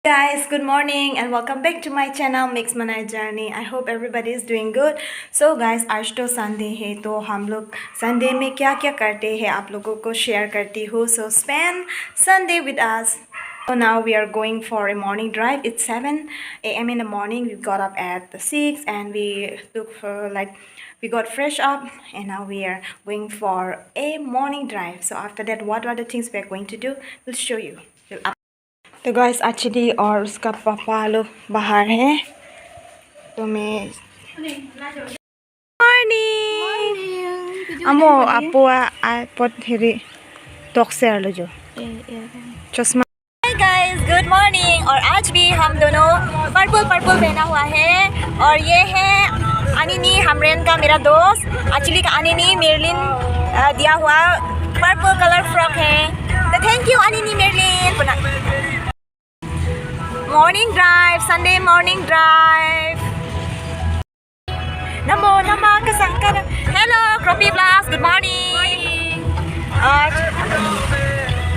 Guys, good morning and welcome back to my channel Mix Manai Journey. I hope everybody is doing good. So guys, आज तो Sunday है तो हम लोग Sunday में क्या क्या करते हैं आप लोगों को शेयर करती हूँ. So spend Sunday with us. So now we are going for a morning drive. It's 7 a.m. in the morning. We got up at 6 and we got fresh up and now we are going for a morning drive. So after that, what are the things we are going to do? We'll show you. तो guys actually और उसका पापा लोग बाहर है तो मैं morning Amo आपो आईपॉड हेरी टॉक से आ लो जो चश्मा. Hi guys, good morning. और आज भी हम दोनों पर्पल पहना हुआ है और ये है अनिनी हमरेन का मेरा दोस्त. एक्चुअली का अनिनी मेरलिन दिया हुआ पर्पल कलर फ्रॉक है. तो thank you Anini Merlin. Morning drive, Sunday morning drive. Namo kasangkara. Hello, Croppy Blast. Good morning.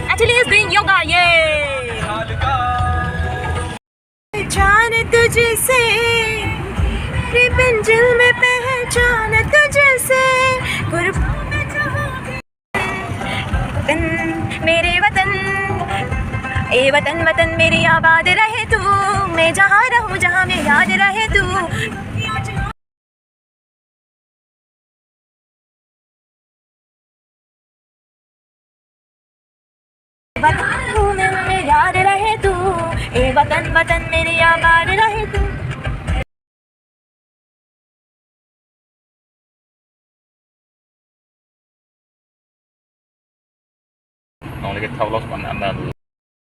Actually, he's doing yoga. Yay! पहचान तुझसे, रिबंजल में पहचान तुझसे. मेरे वतन ए वतन वतन मेरी आबाद रहे तू. मैं जहाँ रहूँ जहाँ में याद रहे तू. वतन में याद रहे तू. ए वतन वतन मेरी आबाद रहे तू.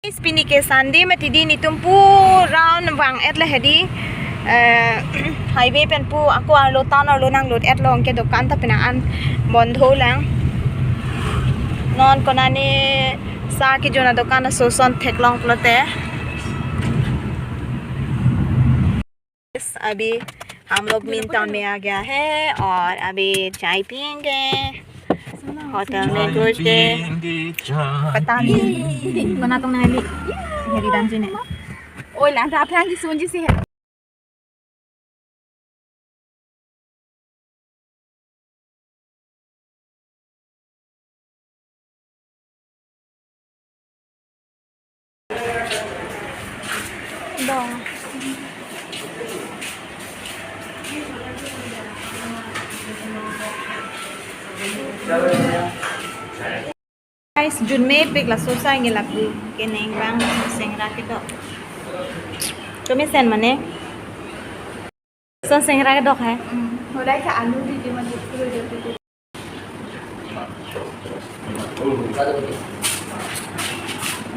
Spini ke sandi mati di ni tumpu round wang et la hedi highway pen pu aku arlo tan arlo nang lot et long ke dokan ta pina an bondho lang non konani sa ki jona dokan so son thek long plote. अभी हम लोग मिन town में आ गया है और अभी चाय पियेंगे होटल में कुछ पता नहीं बना तो नहीं ली हेरी डांस ने ओए लान आप हैं सुन जी से है. Guys, jun में पिक ला सोसा इंगे लापू के नेंग बांग सेंगरा के तो मैं सेन मने सोन सेंगरा के डॉक है. हो रहा है क्या आलू भी जो मतलब पूरे देते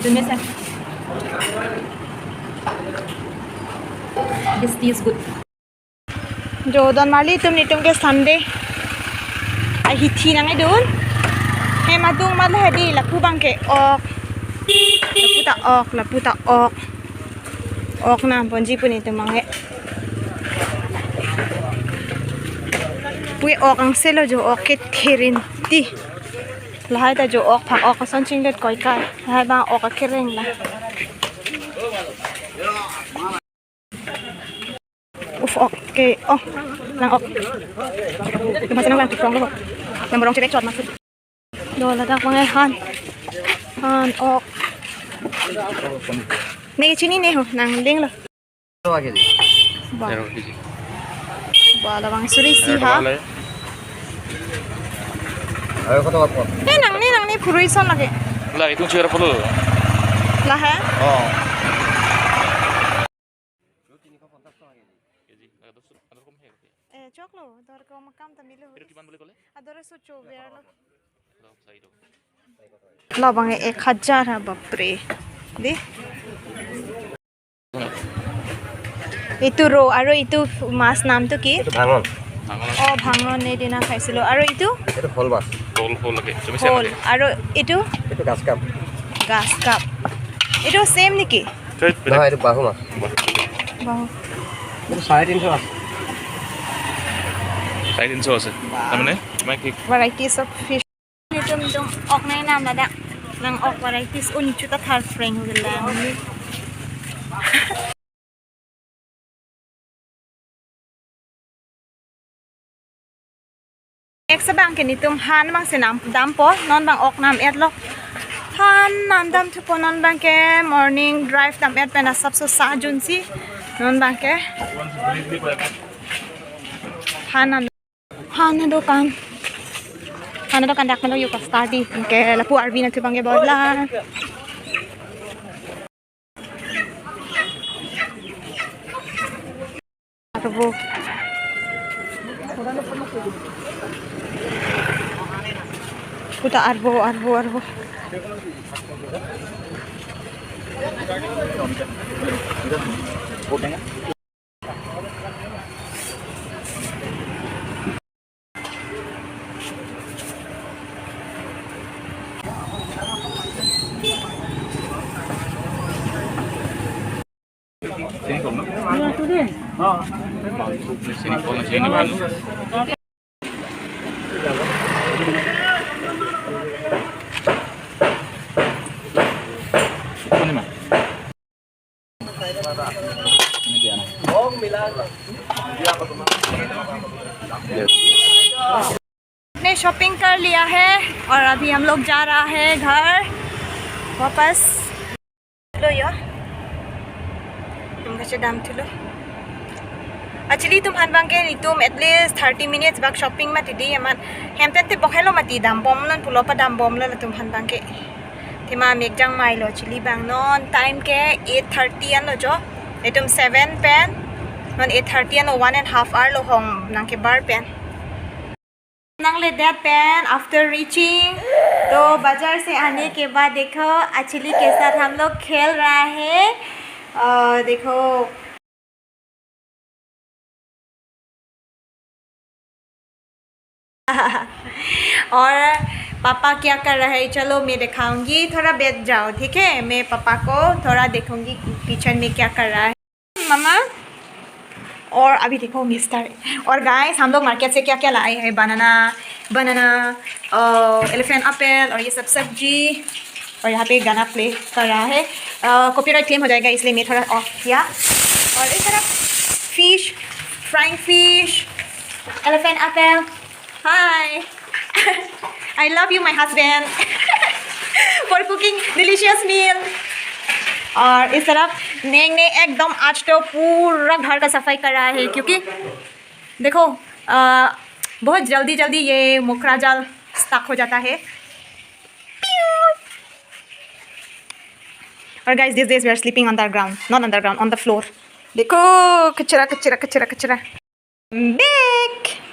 jun में Sen this tea is good. जो दोन माली तुम के संडे आई हिथी नंगे दून हे मादुंग माल हेदी लापू बांके ऑक लापू ता ऑक ना पंजी पुनी तो मांगे पुए ऑक अंसे लो जो ऑक के थेरिन ती लहाय ता जो ऑक भाग ऑक सन चिंगलेट कोई का लहाय बा ऑक के रेंग ला उफ ऑक के ऑक नंग ऑक तो macam nang tikong lo yang borong cewek cuat masuk do ladak mangai han ok nih sini nih ho nang ling lo bala bang suri si ha ayo kata apa nang ni purui son lagi lah itu cewek apa lo lah ha oh चॉक लो दर को मकाम तमिलो itu kiman boleh kole adore so chover lo ला बांगे 1000 है बाप रे दे इतु रो आरो इतु मास नाम तो की भांगन ओ भांगन ने दिना खाइसिलो आरो इतु फल मास फल लगे তুমি সেম ফল आरो इतु गास काप इतु सेम निकी ना इतु बाहु मास बाहु 350 আছে 350 আছে তারমানে তোমার কি varieties of fish dum ok na nam la da nang ok varieties un chuta thar freng gula Ek sa bang kinitum han bang sinam dam po non bang ok nam et lo han nam dam tu po non bang ke morning drive dam et pena sab so sa jun si non bang ke han na dukan dak melo yu ka study ke lapu RV na tu bang ke bodla arbo puta arbo ने shopping कर लिया है और अभी हम लोग जा रहा है घर वापस लो यार तुम कैसे दाम थी Actually तुम हनबांग के नी तुम at least 30 minutes Bagh shopping में तिदी यमन हेमतें ते बखेलो मती दाम बॉम लन पुलो पा दाम बॉम लन तुम हनबांग के तिमा मेक जंग माइलो चिली बांग नॉन टाइम के 8:30 अन लो जो ये तुम 7 पेन नॉन 8:30 अन 1.5 hour लो होंग नंग के बार पेन नंग ले दैट पेन आफ्टर रीचिंग तो बाजार से आने के बाद देखो एक्चुअली के साथ हम लोग खेल रहा है देखो और पापा क्या कर रहे हैं चलो मैं दिखाऊंगी थोड़ा बैठ जाओ ठीक है मैं पापा को थोड़ा देखूंगी किचन में क्या कर रहा है मम्मा और अभी देखो मिस्टर और गाइस हम लोग मार्केट से क्या क्या लाए हैं बनाना एलिफेंट एप्पल और ये सब सब्जी और यहाँ पे गाना प्ले कर रहा है कॉपीराइट क्लेम हो जाएगा इसलिए मैं थोड़ा ऑफ किया और इस तरफ fish frying fish elephant Apple Hi, I love you, my husband, for cooking delicious meal. और इस तरफ नेंग ने एकदम आज तो पूरा घर का सफाई कर रहा है क्योंकि देखो बहुत जल्दी ये मोकरा जाल स्टक हो जाता है और guys these days we are sleeping on the ground, not underground, on the floor. देखो कचरा back.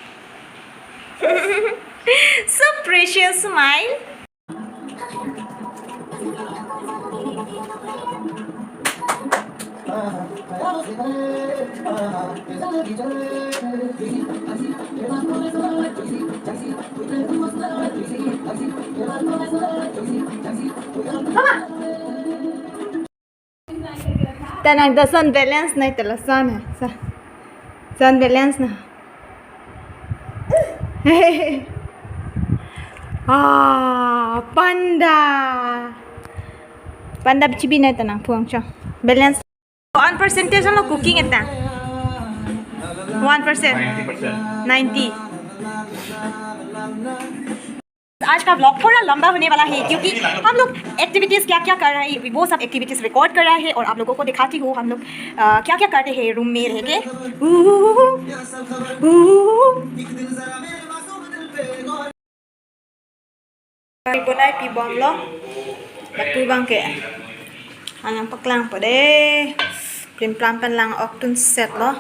So precious smile. Tanang the sun balance nahi tela sun balance na. Panda bici na tanang puang siya balance 1% ano cooking ita 1% 90 आज का vlog थोड़ा लंबा होने वाला है क्योंकि हम लोग एक्टिविटीज़ क्या क्या कर रहे हैं वो सब एक्टिविटीज़ रिकॉर्ड कर रहे हैं और आप लोगों को दिखाती हूँ हम लोग क्या क्या करते हैं रूम में रह के Ibonay pibom lo batu bang ke anang paklang pa de plan pan lang oktun set lo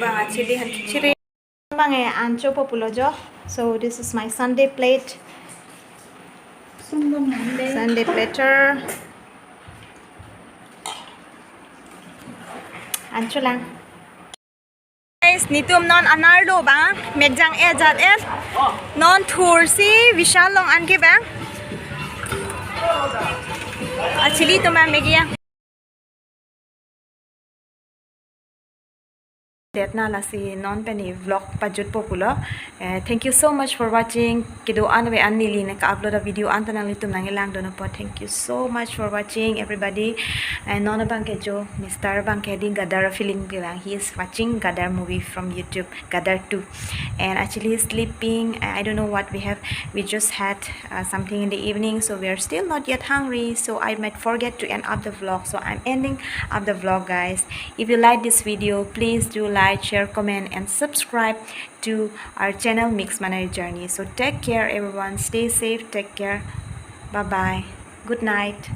bang chili han chiri bang e ancho populo jo so this is my Sunday plate Sunday platter ancho lang nitum non anardo bang megjang ejat non thursi vishal long anke bang actually to ma megia date na la si non penny vlog pajut popular. Thank you so much for watching. Kido anwe anili na ka upload a video antanang litum nang ilang dono po. Thank you so much for watching everybody. And non bangke jo Mr. Bangke ding Gadar feeling bilang he is watching Gadar movie from YouTube, Gadar 2, and actually he's sleeping. I don't know what we have. We just had something in the evening, so we are still not yet hungry, so I might forget to end up the vlog, so I'm ending up the vlog, guys. If you like this video, please do like, share, comment, and subscribe to our channel Mix Manai Journey. So take care everyone, stay safe, take care, bye bye, good night.